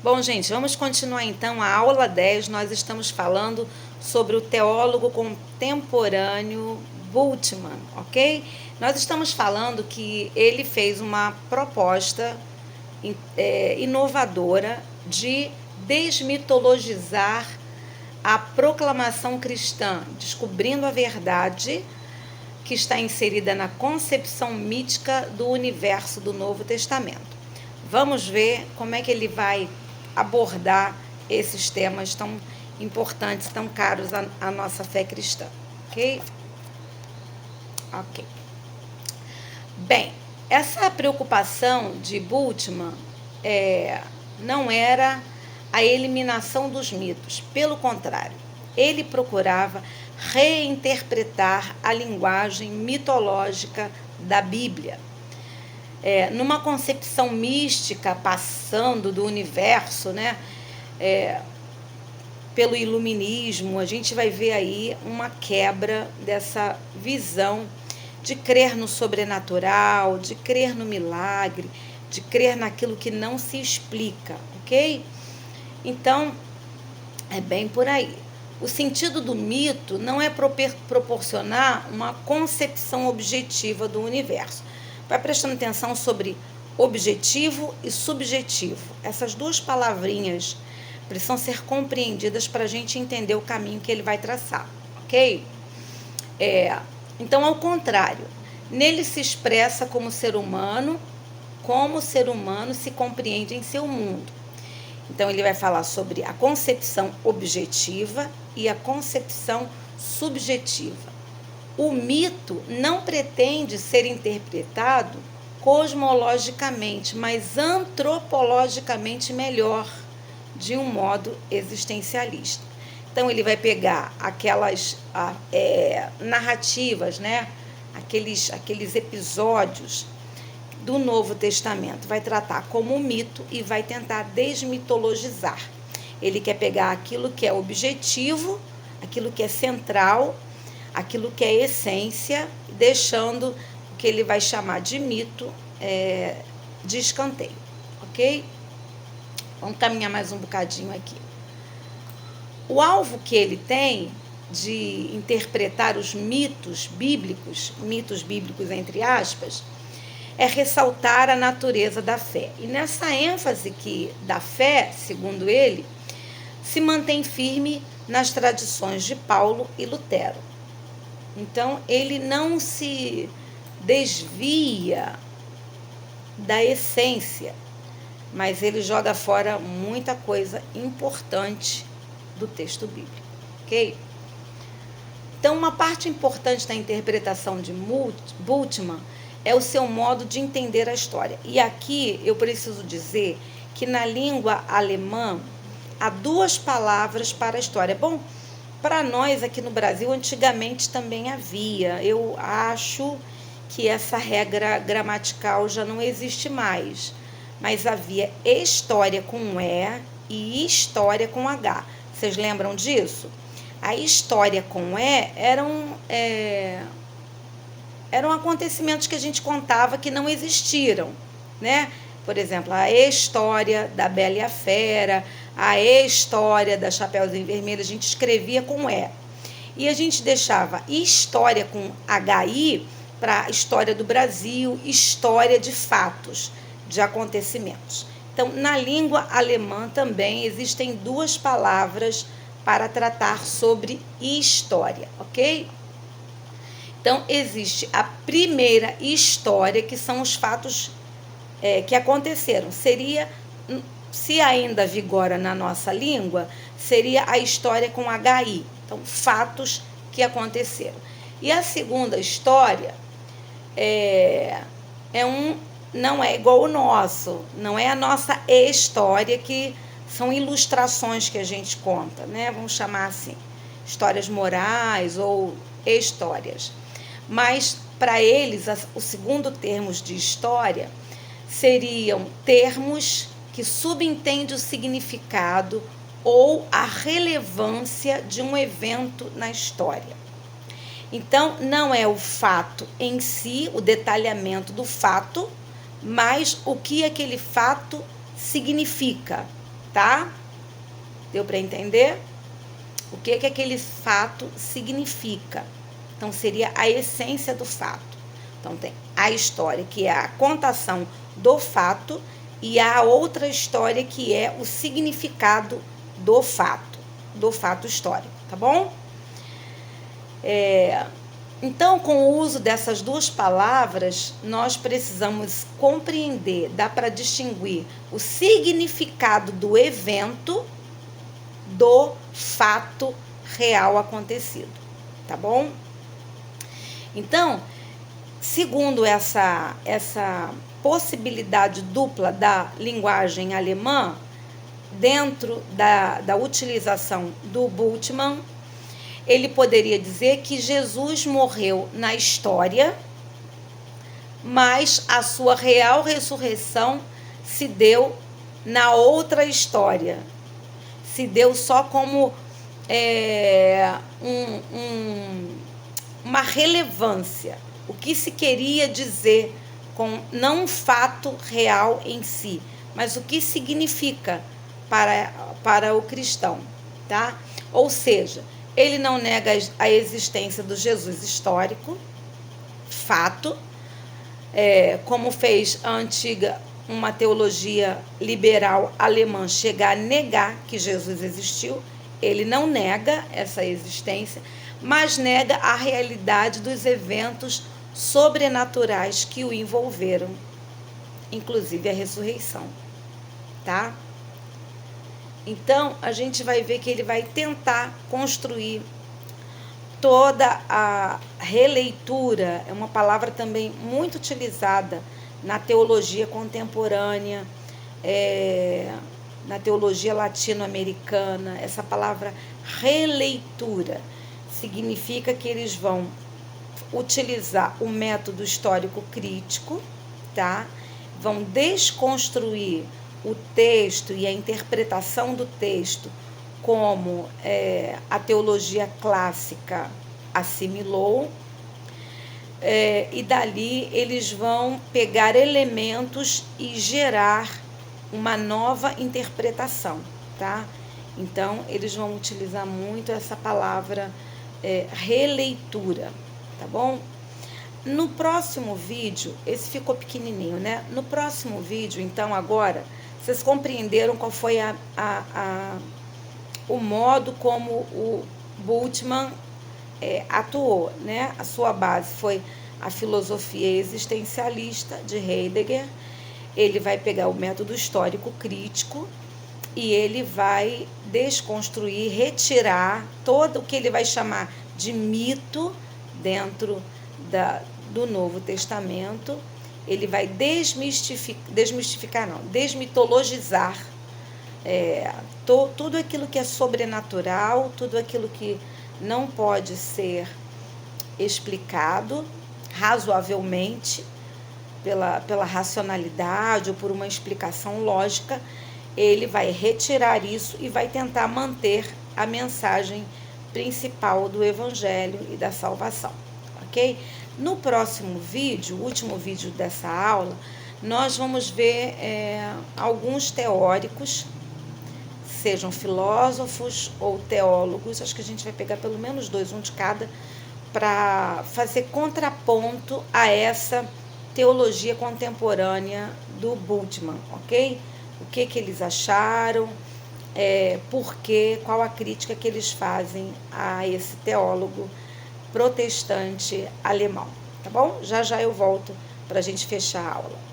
Bom, gente, vamos continuar então a aula 10. Nós estamos falando sobre o teólogo contemporâneo Bultmann, ok? Nós estamos falando que ele fez uma proposta inovadora de desmitologizar a proclamação cristã, descobrindo a verdade que está inserida na concepção mítica do universo do Novo Testamento. Vamos ver como é que ele vai abordar esses temas tão importantes, tão caros à nossa fé cristã, ok? Ok. Bem, essa preocupação de Bultmann não era a eliminação dos mitos, pelo contrário, ele procurava reinterpretar a linguagem mitológica da Bíblia. Numa concepção mística, passando do universo, né, pelo iluminismo, a gente vai ver aí uma quebra dessa visão de crer no sobrenatural, de crer no milagre, de crer naquilo que não se explica, ok? Então, é bem por aí. O sentido do mito não é proporcionar uma concepção objetiva do universo. Vai prestando atenção sobre objetivo e subjetivo. Essas duas palavrinhas precisam ser compreendidas para a gente entender o caminho que ele vai traçar, ok? Então, ao contrário, nele se expressa como o ser humano se compreende em seu mundo. Então, ele vai falar sobre a concepção objetiva e a concepção subjetiva. O mito não pretende ser interpretado cosmologicamente, mas antropologicamente melhor, de um modo existencialista. Então, ele vai pegar aquelas narrativas, né? aqueles episódios do Novo Testamento, vai tratar como um mito e vai tentar desmitologizar. Ele quer pegar aquilo que é objetivo, aquilo que é central, aquilo que é essência, deixando o que ele vai chamar de mito de escanteio, ok? Vamos caminhar mais um bocadinho aqui. O alvo que ele tem de interpretar os mitos bíblicos entre aspas, é ressaltar a natureza da fé. E nessa ênfase da fé, segundo ele, se mantém firme nas tradições de Paulo e Lutero. Então, ele não se desvia da essência, mas ele joga fora muita coisa importante do texto bíblico, ok? Então, uma parte importante da interpretação de Bultmann é o seu modo de entender a história. E aqui eu preciso dizer que na língua alemã há duas palavras para a história. Bom, para nós aqui no Brasil, antigamente também havia. Eu acho que essa regra gramatical já não existe mais. Mas havia história com E e história com H. Vocês lembram disso? A história com E eram acontecimentos que a gente contava que não existiram, né? Por exemplo, a história da Bela e a Fera, a história da Chapeuzinho Vermelho, a gente escrevia com E. E a gente deixava história com HI para história do Brasil, história de fatos, de acontecimentos. Então, na língua alemã também existem duas palavras para tratar sobre história, ok? Então, existe a primeira história, que são os fatos que aconteceram. Seria, se ainda vigora na nossa língua, seria a história com HI. Então, fatos que aconteceram. E a segunda história não é igual o nosso, não é a nossa história, que são ilustrações que a gente conta, né? Vamos chamar assim, histórias morais ou histórias. Mas, para eles, o segundo termo de história seriam termos que subentendem o significado ou a relevância de um evento na história. Então, não é o fato em si, o detalhamento do fato, mas o que aquele fato significa. tá? Deu para entender? O que aquele fato significa? Então, seria a essência do fato. Então, tem a história, que é a contação do fato, e a outra história, que é o significado do fato histórico, tá bom? Então, com o uso dessas duas palavras, nós precisamos compreender, dá para distinguir o significado do evento do fato real acontecido, tá bom? Então, segundo essa possibilidade dupla da linguagem alemã, dentro da utilização do Bultmann, ele poderia dizer que Jesus morreu na história, mas a sua real ressurreição se deu na outra história. Se deu só como uma relevância. O que se queria dizer com não um fato real em si, mas o que significa para o cristão, tá? Ou seja, ele não nega a existência do Jesus histórico, fato, como fez uma teologia liberal alemã chegar a negar que Jesus existiu. Ele não nega essa existência, mas nega a realidade dos eventos sobrenaturais que o envolveram, inclusive a ressurreição, tá? Então, a gente vai ver que ele vai tentar construir toda a releitura, é uma palavra também muito utilizada na teologia contemporânea, na teologia latino-americana. Essa palavra releitura significa que eles vão utilizar o método histórico crítico, tá? Vão desconstruir o texto e a interpretação do texto como a teologia clássica assimilou, e dali eles vão pegar elementos e gerar uma nova interpretação, tá? Então, eles vão utilizar muito essa palavra releitura, tá bom? No próximo vídeo, esse ficou pequenininho, né? No próximo vídeo, então, agora, vocês compreenderam qual foi o modo como o Bultmann atuou, né? A sua base foi a filosofia existencialista de Heidegger. Ele vai pegar o método histórico crítico e ele vai desconstruir, retirar todo o que ele vai chamar de mito dentro do Novo Testamento. Ele vai desmitologizar tudo aquilo que é sobrenatural, tudo aquilo que não pode ser explicado razoavelmente pela racionalidade ou por uma explicação lógica. Ele vai retirar isso e vai tentar manter a mensagem principal do Evangelho e da salvação, ok? No próximo vídeo, o último vídeo dessa aula, nós vamos ver alguns teóricos, sejam filósofos ou teólogos. Acho que a gente vai pegar pelo menos 2, um de cada, para fazer contraponto a essa teologia contemporânea do Bultmann, ok? O que eles acharam, por quê, qual a crítica que eles fazem a esse teólogo protestante alemão, tá bom? Já eu volto para a gente fechar a aula.